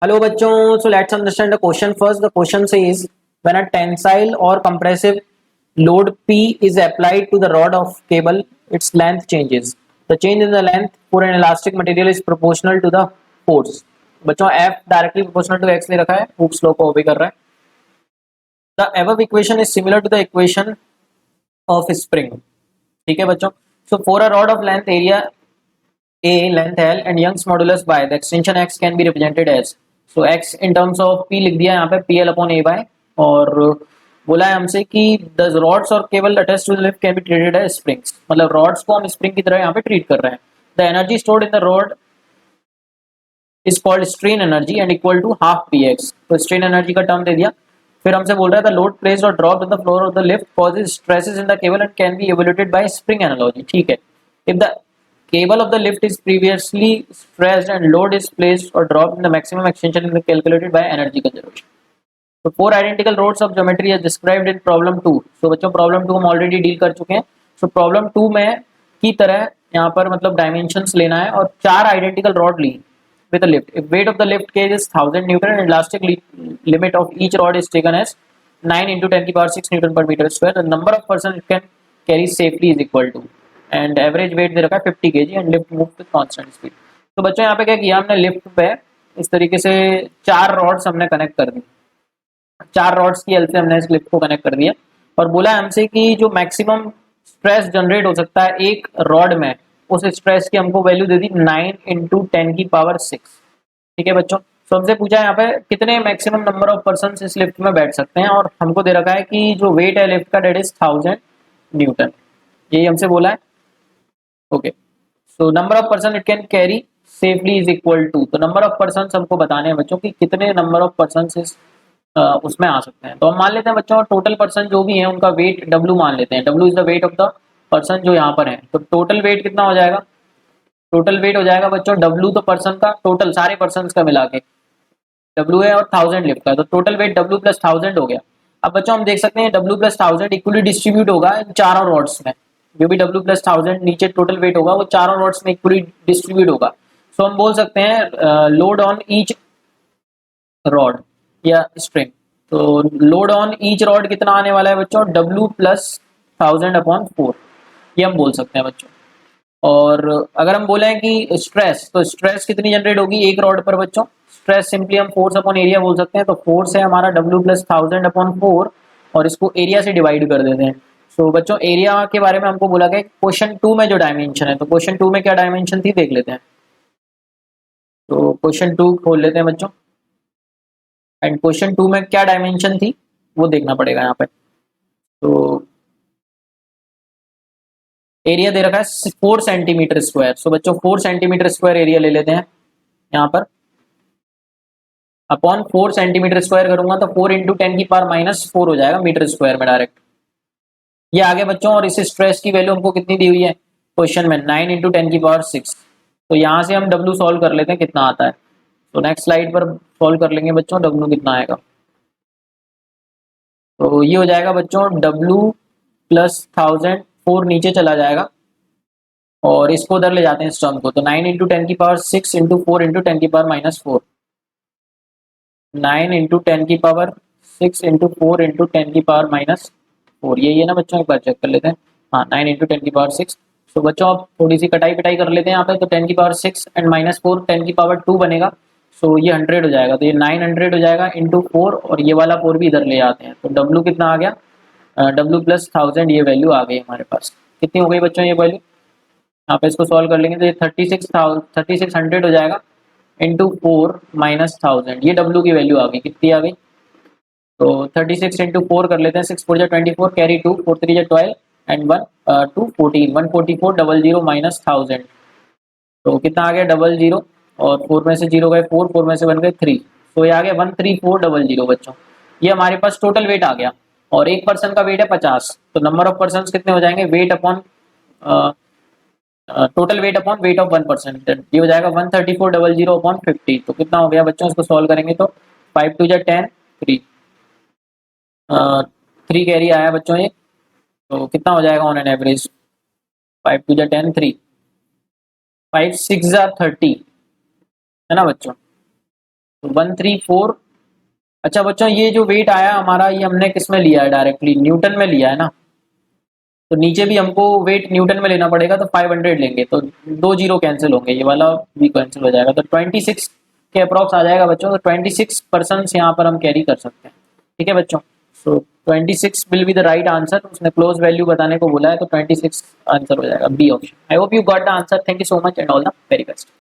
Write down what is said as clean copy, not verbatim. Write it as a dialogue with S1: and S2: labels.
S1: Hello बच्चों, so let's understand the question first. The question says when a tensile or compressive load P is applied to the rod of cable, its length changes. The change in the length for an elastic material is proportional to the force. बच्चों F directly proportional to X ले रखा है, Hooke's law को obey कर रहा है. The above equation is similar to the equation of spring. ठीक है बच्चों. So for a rod of length area A length L and Young's modulus by the extension X can be represented as so X in terms of P लिख दिया यहाँ पे PL upon A by और बोला है हमसे कि the rods और cable attached to the lift can be treated as springs मतलब rods को हम spring की तरह यहाँ पे treat कर रहे हैं. The energy stored in the rod is called strain energy and equal to half px. तो strain energy का term दे दिया. फिर हमसे बोल रहा है the load placed or dropped on the floor of the lift causes stresses in the cable and can be evaluated by spring analogy. ठीक है. If the cable of the lift is previously stressed and load is placed or dropped, the maximum extension is calculated by energy conservation. So four identical rods of geometry as described in problem 2. So बच्चों problem 2 हम already deal कर चुके हैं. So problem 2 में की तरह यहाँ पर मतलब dimensions लेना है और चार identical rod Lee with a lift. If weight of the lift cage is 1000 Newton and elastic limit of each rod is taken as 9 into 10 की power 6 Newton per meter square, the number of person it can carry safely is equal to and average weight दे रखा है 50 kg and lift move with constant speed. तो बच्चों यहाँ पे क्या किया हमने लिफ्ट पे इस तरीके से चार रॉड्स हमने कनेक्ट कर दी. चार रॉड्स की हेल्प से हमने इस लिफ्ट को कनेक्ट कर दिया और बोला है हमसे कि जो मैक्सिमम स्ट्रेस जनरेट हो सकता है एक रॉड में उस स्ट्रेस की हमको वैल्यू दे दी 9 इंटू 10 की पावर 6. ठीक है बच्चों. तो हमसे पूछा है यहाँ पे कितने मैक्सिमम नंबर ऑफ पर्सन इस लिफ्ट में बैठ सकते हैं और हमको दे रखा है कि जो वेट है लिफ्ट का डेट इज 1000 न्यूटन. यही हमसे बोला है. Okay. So number of person it can carry safely is equal to. तो नंबर ऑफ पर्सन हमको बताने हैं बच्चों कि कितने नंबर ऑफ पर्सन इस उसमें आ सकते हैं. तो हम मान लेते हैं बच्चों टोटल पर्सन जो भी है उनका वेट W मान लेते हैं. W is the weight of the person जो यहाँ पर है. तो टोटल वेट कितना हो जाएगा. टोटल वेट हो जाएगा बच्चों W तो पर्सन का टोटल सारे पर्सन का मिला के W है और 1000 लिफ्ट का. तो टोटल वेट W प्लस 1000 हो गया. अब बच्चों हम देख सकते हैं W प्लस 1000 इक्वली डिस्ट्रीब्यूट होगा इन चारों रॉड्स में. जो भी W प्लस 1000 नीचे टोटल वेट होगा वो चारों रॉड्स में इक्वली डिस्ट्रीब्यूट होगा. सो हम बोल सकते हैं लोड ऑन ईच रॉड या स्ट्रिंग. तो लोड ऑन ईच रॉड कितना आने वाला है बच्चों W प्लस 1000 अपॉन 4 ये हम बोल सकते हैं बच्चों. और अगर हम बोले कि स्ट्रेस तो स्ट्रेस कितनी जनरेट होगी एक रॉड पर बच्चों. स्ट्रेस सिंपली हम फोर्स अपॉन एरिया बोल सकते हैं. तो फोर्स है हमारा W प्लस 1000 अपॉन 4 और इसको एरिया से डिवाइड कर देते हैं. सो बच्चों एरिया के बारे में हमको बोला गया क्वेश्चन 2 में जो डायमेंशन है तो क्वेश्चन 2 में क्या डायमेंशन थी देख लेते हैं. तो क्वेश्चन 2 खोल लेते हैं बच्चों एंड क्वेश्चन 2 में क्या डायमेंशन थी वो देखना पड़ेगा यहाँ पे. तो एरिया दे रखा है 4 सेंटीमीटर स्क्वायर. सो बच्चों 4 सेंटीमीटर स्क्वायर एरिया ले लेते हैं यहाँ पर. अपॉन 4 सेंटीमीटर स्क्वायर करूंगा तो 4 इंटू 10 की पावर माइनस 4 हो जाएगा मीटर स्क्वायर में डायरेक्ट. ये आगे बच्चों और इस स्ट्रेस की वैल्यू हमको कितनी दी हुई है क्वेश्चन में 9 इंटू 10 की पावर 6. तो यहाँ से हम W सॉल्व कर लेते हैं कितना आता है. तो नेक्स्ट स्लाइड पर सॉल्व कर लेंगे बच्चों W कितना आएगा. तो ये हो जाएगा बच्चों W प्लस 1000 4 नीचे चला जाएगा और इसको उधर ले जाते हैं इस टर्म को. तो 9 इंटू 10 की पावर 6 इंटू 4 इंटू 10 की पावर माइनस 4. 9 इंटू 10 की पावर 6 इंटू 4 इंटू 10 की पावर माइनस 4 यही है ना बच्चों. एक बार चेक कर लेते हैं. हाँ 9 इंटू 10 की पावर 6. तो बच्चों आप थोड़ी सी कटाई पिटाई कर लेते हैं यहाँ पे. तो 10 की पावर 6 एंड माइनस 4 10 की पावर 2 बनेगा. सो ये 100 हो जाएगा. तो ये 900 हो जाएगा इंटू 4 और ये वाला 4 भी इधर ले आते हैं. तो W कितना आ गया W प्लस 1000 ये वैल्यू आ गई हमारे पास. कितनी हो गई बच्चों ये वैल्यू. यहाँ पे इसको सॉल्व कर लेंगे तो ये 3600 हो जाएगा इंटू 4 माइनस 1000. ये W की वैल्यू आ गई. कितनी आ गई. तो 36 इंटू 4 कर लेते हैं. 6 4 24 कैरी 2 4 3 12 एंड 1 2 14 144 00 माइनस 1000. तो कितना आ गया 00 और 4 में से 0 गए 4 4 में से 1 गए 3. तो ये आ गया 13400 बच्चों. ये हमारे पास टोटल वेट आ गया और एक पर्सन का वेट है 50. तो नंबर ऑफ पर्सन कितने हो जाएंगे weight upon total weight upon weight of 1%. ये हो जाएगा 13400 अपॉन 50. तो कितना हो गया बच्चों इसको सॉल्व करेंगे तो 5 2 10 3 3 कैरी आया बच्चों ये. तो कितना हो जाएगा ऑन एन एवरेज 5 2 10 3 5 6 30 है ना बच्चों. तो 134। अच्छा बच्चों ये जो वेट आया हमारा, ये हमने किस में लिया है, डायरेक्टली न्यूटन में लिया है ना, तो नीचे भी हमको वेट न्यूटन में लेना पड़ेगा, तो 500 लेंगे, तो 2 जीरो कैंसिल होंगे, ये वाला भी कैंसिल हो जाएगा, तो 26 के अप्रॉक्स आ जाएगा बच्चों। तो 26 पर्सन्स यहाँ पर हम कैरी कर सकते हैं। ठीक है बच्चों, so 26 will be the right answer. उसने क्लोज वैल्यू बताने को बोला है, तो 26 आंसर हो जाएगा, B option. I hope you got the answer. Thank you so much and all the very best.